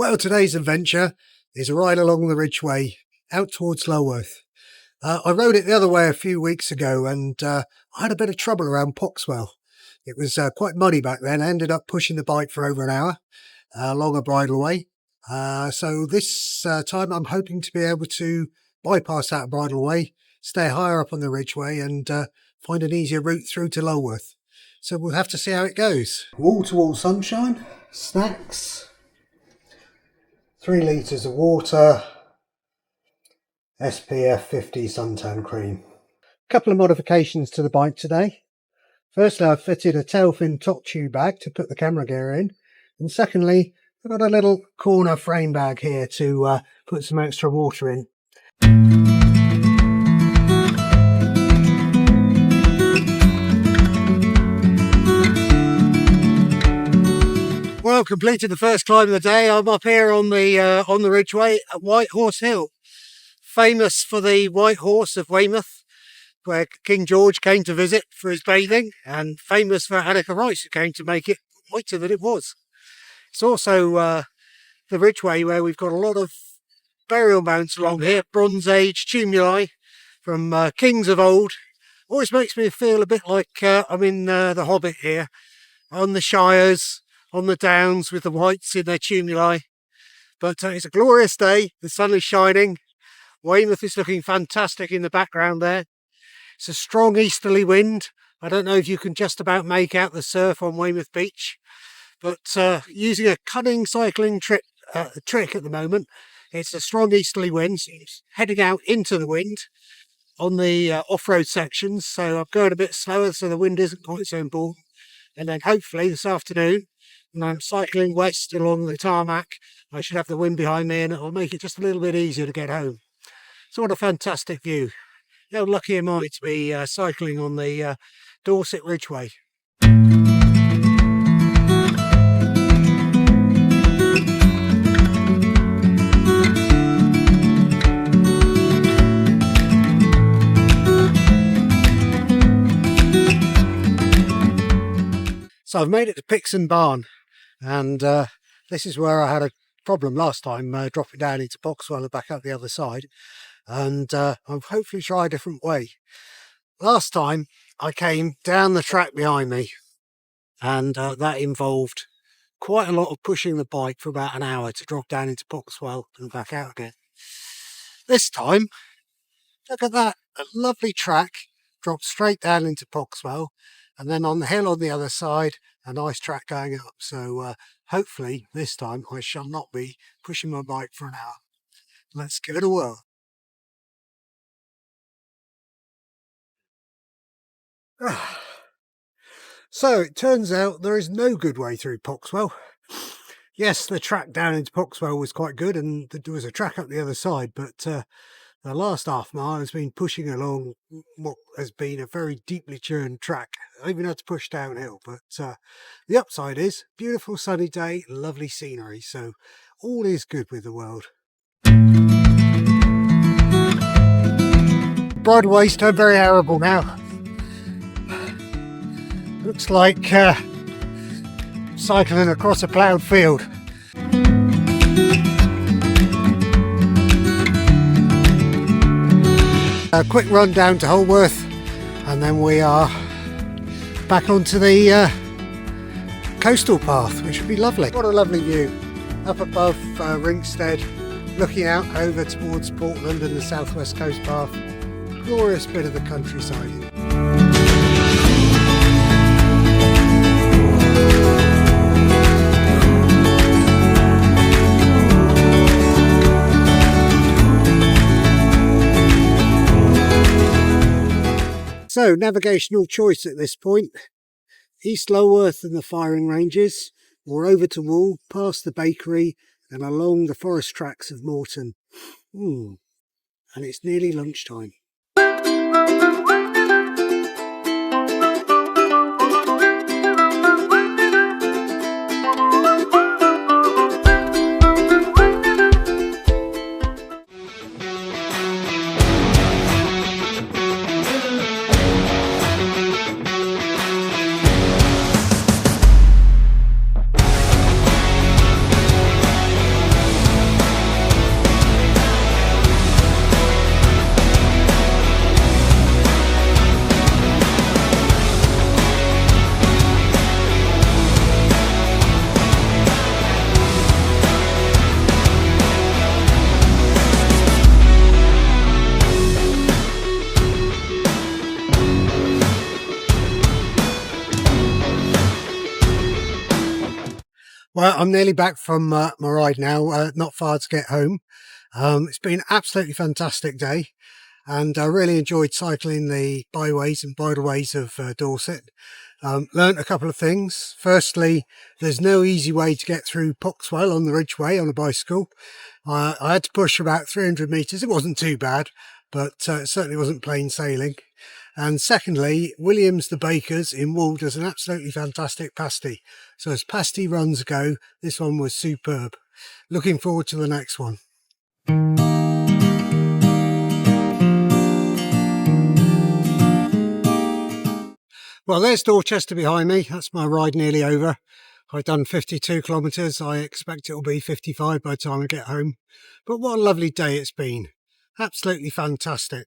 Well, today's adventure is a ride along the Ridgeway out towards Lulworth. I rode it the other way a few weeks ago and I had a bit of trouble around Poxwell. It was quite muddy back then. I ended up pushing the bike for over an hour along a bridleway. So this time I'm hoping to be able to bypass that bridleway, stay higher up on the Ridgeway and find an easier route through to Lulworth. So we'll have to see how it goes. Wall-to-wall sunshine, snacks, 3 litres of water, SPF 50 suntan cream. A couple of modifications to the bike today. Firstly, I've fitted a tail fin top tube bag to put the camera gear in. And secondly, I've got a little corner frame bag here to put some extra water in. Well, I've completed the first climb of the day. I'm up here on the Ridgeway at White Horse Hill, famous for the White Horse of Weymouth, where King George came to visit for his bathing, and famous for Anneka Rice, who came to make it whiter than it was. It's also the Ridgeway where we've got a lot of burial mounds along here, Bronze Age tumuli from kings of old. Always makes me feel a bit like I'm in The Hobbit here, on the Shires, on the downs with the whites in their tumuli. But it's a glorious day, the sun is shining, Weymouth is looking fantastic in the background there. It's a strong easterly wind. I don't know if you can just about make out the surf on Weymouth Beach, but using a cunning cycling trick at the moment, it's a strong easterly wind, so it's heading out into the wind on the off-road sections, so I'm going a bit slower so the wind isn't quite so important. And then hopefully this afternoon, when I'm cycling west along the tarmac, I should have the wind behind me and it'll make it just a little bit easier to get home. So what a fantastic view. How lucky am I to be cycling on the Dorset Ridgeway. So I've made it to Pixon Barn, and this is where I had a problem last time, dropping down into Poxwell and back out the other side, and I'll hopefully try a different way. Last time I came down the track behind me, and that involved quite a lot of pushing the bike for about an hour to drop down into Poxwell and back out again. This time, look at that, a lovely track, dropped straight down into Poxwell, and then on the hill on the other side, a nice track going up. So hopefully this time I shall not be pushing my bike for an hour. Let's give it a whirl. So it turns out there is no good way through Poxwell. Yes, the track down into Poxwell was quite good and there was a track up the other side, but the last half mile has been pushing along what has been a very deeply churned track. I even had to push downhill, but the upside is beautiful sunny day, lovely scenery, so all is good with the world. Bridleway's turned very arable now. Looks like cycling across a ploughed field. A quick run down to Holworth and then we are back onto the coastal path, which would be lovely. What a lovely view up above Ringstead, looking out over towards Portland and the southwest coast path. Glorious bit of the countryside. So, navigational choice at this point. East Lulworth and the firing ranges, or over to Wool, past the bakery and along the forest tracks of Morton. And it's nearly lunchtime. Well, I'm nearly back from my ride now, not far to get home. It's been an absolutely fantastic day, and I really enjoyed cycling the byways and bridleways of Dorset. Learnt a couple of things. Firstly, there's no easy way to get through Poxwell on the Ridgeway on a bicycle. I had to push about 300 metres. It wasn't too bad, but it certainly wasn't plain sailing. And secondly, Williams the Bakers in Wool does an absolutely fantastic pasty. So as pasty runs go, this one was superb. Looking forward to the next one. Well, there's Dorchester behind me. That's my ride nearly over. I've done 52 kilometres. I expect it'll be 55 by the time I get home. But what a lovely day it's been. Absolutely fantastic.